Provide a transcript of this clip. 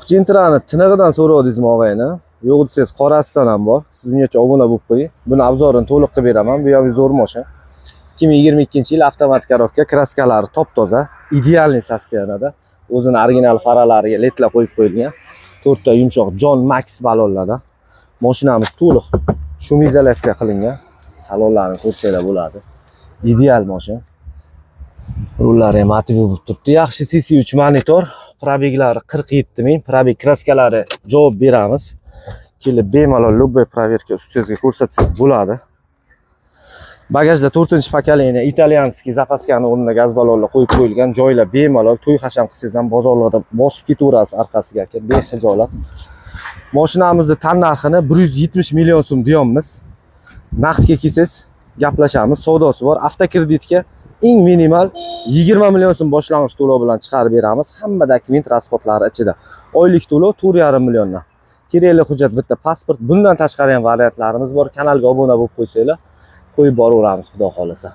Gentrani tinig'idan so'radingizmi og'ayni? Yo'q desangiz qorasidan ham bor. Siz ungacha obuna bo'lib qo'ying. Buni obzorini to'liq qilib beraman. Bu ham zo'r mashina. 2022-yil avtomatik коробка, kraskalari top-toza, idealniy sostoyaniyada. O'zini original faralariga ledlar qo'yib qo'yilgan. 4 ta yumshoq John Max balonlarda. Mashinamiz to'liq shumizolyatsiya qilingan. Salonlarni ko'rsanglar bo'ladi. Ideal mashina. Rullari ham aktiv bo'lib turibdi. Yaxshi CC3 monitor, probeglari 47 ming, probeg kraskalari javob beramiz. Kelib bemalol любой проверка ustingizga ko'rsatsangiz bo'ladi. Bagajda 4-pokoleniya italyanskiy zapaskani o'rnida gaz ballonlar qo'yib qo'yilgan. Joylar bemalol to'y hasham qilsangiz ham bozorlarda bosib ketaverasiz orqasiga aka, bexijolat. Mashinamizning tan narxini 170 million so'm deyapmiz. Naqdga kelsangiz gaplashamiz, savdosi bor. Avtokreditga eng minimal 20 million so'm boshlang'ich to'lov bilan chiqarib beramiz. Hamma dokument rasxodlari ichida. Oylik to'lov 4,5 milliondan. Kerakli hujjat bitta pasport. Bundan tashqari ham variantlarimiz bor. Kanalga obuna bo'lib qo'ysanglar, qo'yib boraveramiz, xudo xolasa.